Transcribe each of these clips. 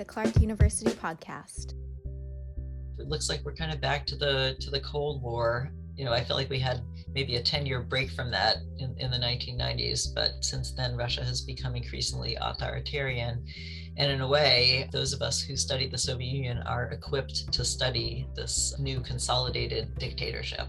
the Clark University podcast. It looks like we're kind of back to the Cold War. I feel like we had maybe a 10-year break from that in the 1990s, but since then Russia has become increasingly authoritarian. And in a way, those of us who studied the Soviet Union are equipped to study this new consolidated dictatorship.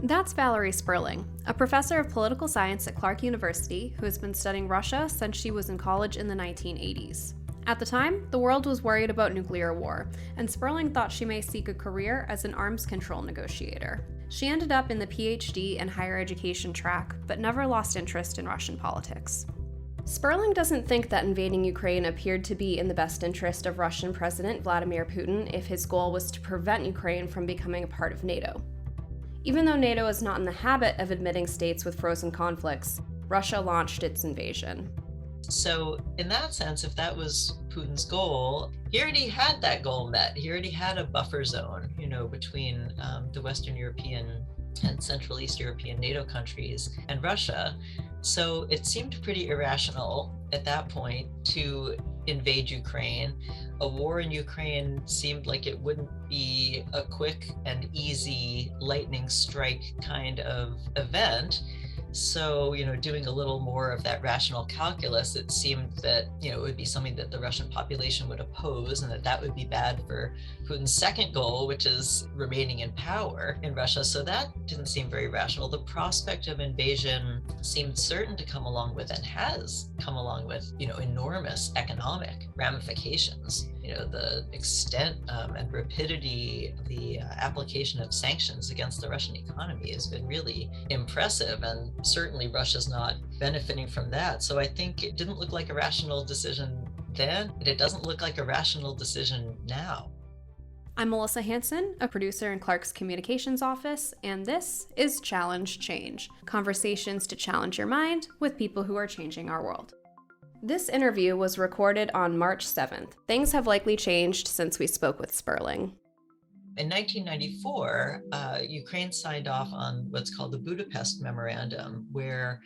That's Valerie Sperling, a professor of political science at Clark University who has been studying Russia since she was in college in the 1980s. At the time, the world was worried about nuclear war, and Sperling thought she may seek a career as an arms control negotiator. She ended up in the PhD and higher education track, but never lost interest in Russian politics. Sperling doesn't think that invading Ukraine appeared to be in the best interest of Russian President Vladimir Putin if his goal was to prevent Ukraine from becoming a part of NATO. Even though NATO is not in the habit of admitting states with frozen conflicts, Russia launched its invasion. So in that sense, if that was Putin's goal, he already had that goal met. He already had a buffer zone, between the Western European and Central East European NATO countries and Russia. So it seemed pretty irrational at that point to invade Ukraine. A war in Ukraine seemed like it wouldn't be a quick and easy lightning strike kind of event. So, doing a little more of that rational calculus, it seemed that, it would be something that the Russian population would oppose and that would be bad for Putin's second goal, which is remaining in power in Russia. So that didn't seem very rational. The prospect of invasion seemed certain to come along with and has come along with, enormous economic ramifications. The extent and rapidity of the application of sanctions against the Russian economy has been really impressive, and certainly Russia's not benefiting from that. So I think it didn't look like a rational decision then, and it doesn't look like a rational decision now. I'm Melissa Hansen, a producer in Clark's communications office, and this is Challenge Change, conversations to challenge your mind with people who are changing our world. This interview was recorded on March 7th. Things have likely changed since we spoke with Sperling. In 1994, Ukraine signed off on what's called the Budapest Memorandum, where,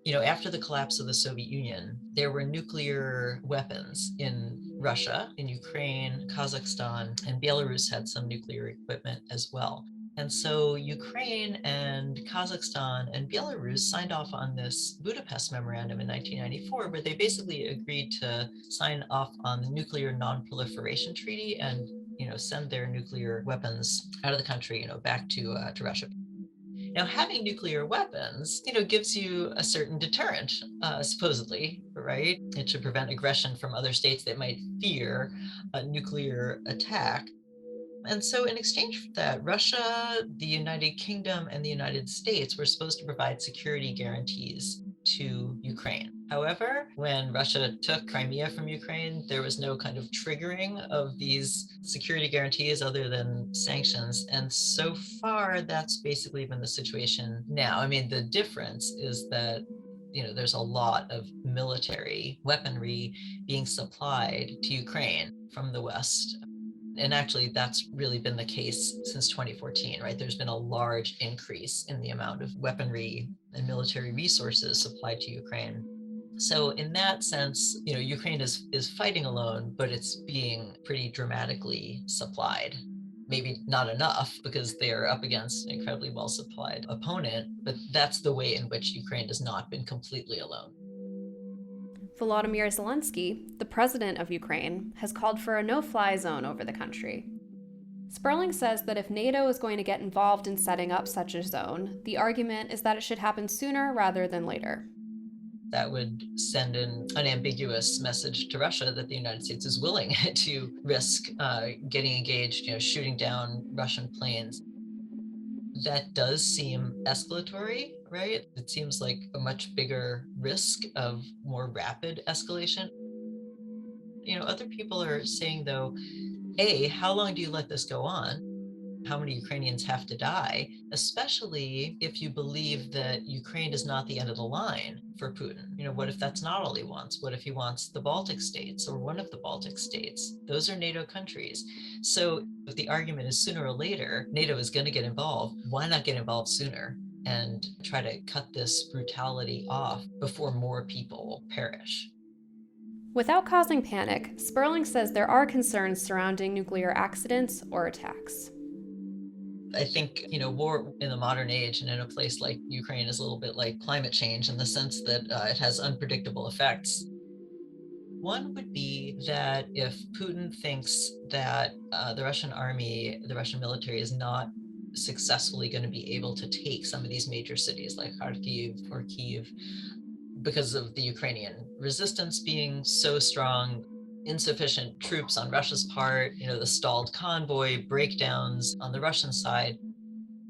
after the collapse of the Soviet Union, there were nuclear weapons in Russia, in Ukraine, Kazakhstan, and Belarus had some nuclear equipment as well. And so Ukraine and Kazakhstan and Belarus signed off on this Budapest Memorandum in 1994, where they basically agreed to sign off on the Nuclear Non-Proliferation Treaty and send their nuclear weapons out of the country, back to Russia. Now, having nuclear weapons, gives you a certain deterrent, supposedly, right? It should prevent aggression from other states that might fear a nuclear attack. And so in exchange for that, Russia, the United Kingdom, and the United States were supposed to provide security guarantees to Ukraine. However, when Russia took Crimea from Ukraine, there was no kind of triggering of these security guarantees other than sanctions. And so far, that's basically been the situation now. I mean, the difference is that there's a lot of military weaponry being supplied to Ukraine from the West. And actually, that's really been the case since 2014, right? There's been a large increase in the amount of weaponry and military resources supplied to Ukraine. So in that sense, Ukraine is fighting alone, but it's being pretty dramatically supplied. Maybe not enough because they're up against an incredibly well-supplied opponent, but that's the way in which Ukraine has not been completely alone. Volodymyr Zelensky, the president of Ukraine, has called for a no-fly zone over the country. Sperling says that if NATO is going to get involved in setting up such a zone, the argument is that it should happen sooner rather than later. That would send an unambiguous message to Russia that the United States is willing to risk getting engaged, shooting down Russian planes. That does seem escalatory, right? It seems like a much bigger risk of more rapid escalation. Other people are saying, though, how long do you let this go on? How many Ukrainians have to die, especially if you believe that Ukraine is not the end of the line for Putin? What if that's not all he wants? What if he wants the Baltic states or one of the Baltic states? Those are NATO countries. So if the argument is sooner or later, NATO is going to get involved, why not get involved sooner and try to cut this brutality off before more people perish? Without causing panic, Sperling says there are concerns surrounding nuclear accidents or attacks. I think, war in the modern age and in a place like Ukraine is a little bit like climate change in the sense that it has unpredictable effects. One would be that if Putin thinks that the Russian army, the Russian military is not successfully going to be able to take some of these major cities like Kharkiv or Kyiv because of the Ukrainian resistance being so strong, insufficient troops on Russia's part, the stalled convoy, breakdowns on the Russian side,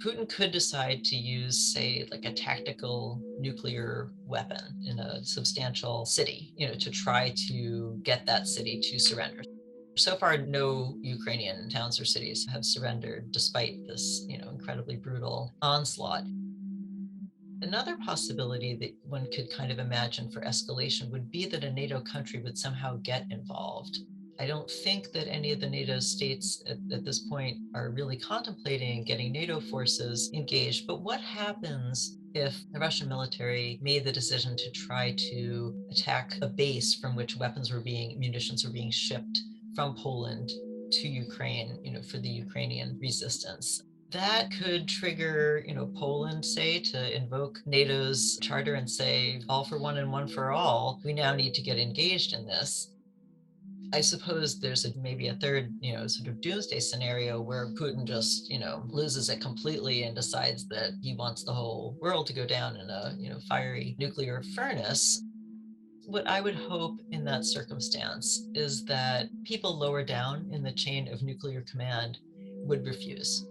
Putin could decide to use, say, like a tactical nuclear weapon in a substantial city, to try to get that city to surrender. So far, no Ukrainian towns or cities have surrendered despite this, incredibly brutal onslaught. Another possibility that one could kind of imagine for escalation would be that a NATO country would somehow get involved. I don't think that any of the NATO states at this point are really contemplating getting NATO forces engaged, but what happens if the Russian military made the decision to try to attack a base from which munitions were being shipped from Poland to Ukraine, for the Ukrainian resistance? That could trigger, Poland, say, to invoke NATO's charter and say, all for one and one for all. We now need to get engaged in this. I suppose there's maybe a third, sort of doomsday scenario where Putin just, loses it completely and decides that he wants the whole world to go down in a, fiery nuclear furnace. What I would hope in that circumstance is that people lower down in the chain of nuclear command would refuse.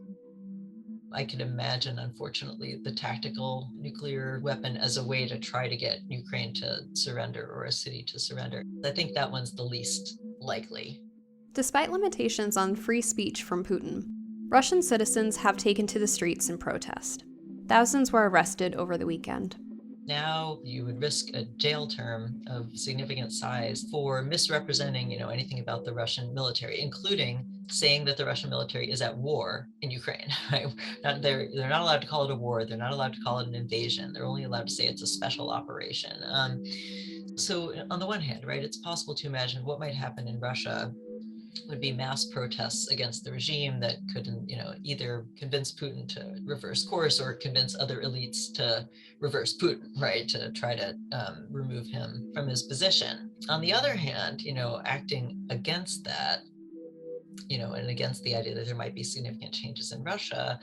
I can imagine, unfortunately, the tactical nuclear weapon as a way to try to get Ukraine to surrender or a city to surrender. I think that one's the least likely. Despite limitations on free speech from Putin, Russian citizens have taken to the streets in protest. Thousands were arrested over the weekend. Now you would risk a jail term of significant size for misrepresenting, anything about the Russian military, including saying that the Russian military is at war in Ukraine. Right? They're not allowed to call it a war. They're not allowed to call it an invasion. They're only allowed to say it's a special operation. So on the one hand, right, it's possible to imagine what might happen in Russia would be mass protests against the regime that could, either convince Putin to reverse course or convince other elites to reverse Putin, right, to try to remove him from his position. On the other hand, acting against that, and against the idea that there might be significant changes in Russia,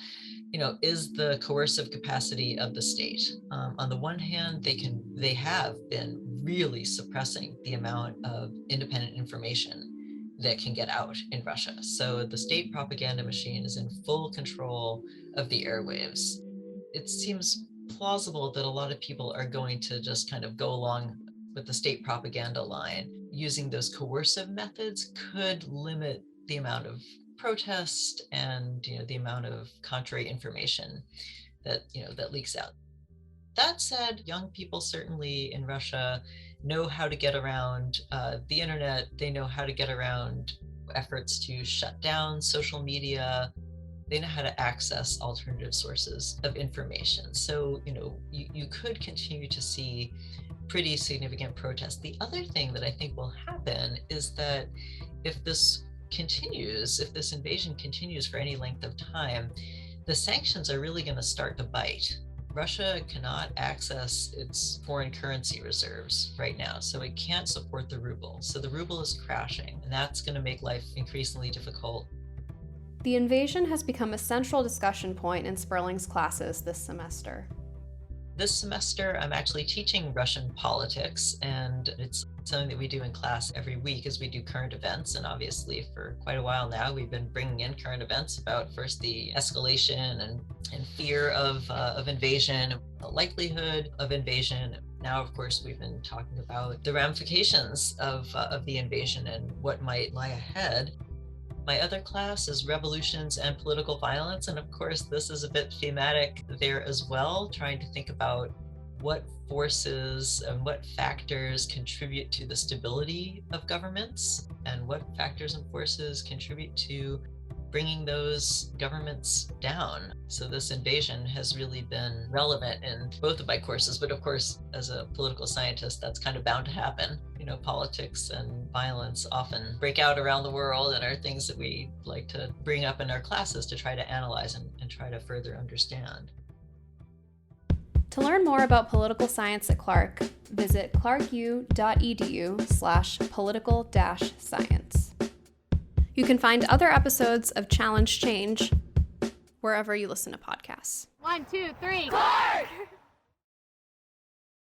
is the coercive capacity of the state. On the one hand, they have been really suppressing the amount of independent information that can get out in Russia. So the state propaganda machine is in full control of the airwaves. It seems plausible that a lot of people are going to just kind of go along with the state propaganda line. Using those coercive methods could limit the amount of protest and the amount of contrary information that that leaks out. That said, young people certainly in Russia know how to get around the internet. They know how to get around efforts to shut down social media. They know how to access alternative sources of information. So, you could continue to see pretty significant protests. The other thing that I think will happen is that if this invasion continues for any length of time, the sanctions are really going to start to bite. Russia cannot access its foreign currency reserves right now, so it can't support the ruble. So the ruble is crashing, and that's going to make life increasingly difficult. The invasion has become a central discussion point in Sperling's classes this semester. This semester, I'm actually teaching Russian politics, and it's something that we do in class every week as we do current events. And obviously for quite a while now, we've been bringing in current events about first the escalation and fear of invasion, the likelihood of invasion. Now, of course, we've been talking about the ramifications of the invasion and what might lie ahead. My other class is revolutions and political violence. And of course, this is a bit thematic there as well, trying to think about what forces and what factors contribute to the stability of governments and what factors and forces contribute to bringing those governments down. So this invasion has really been relevant in both of my courses, but of course, as a political scientist, that's kind of bound to happen. Politics and violence often break out around the world and are things that we like to bring up in our classes to try to analyze and try to further understand. To learn more about political science at Clark, visit clarku.edu/political-science. You can find other episodes of Challenge Change wherever you listen to podcasts. 1, 2, 3. Clark!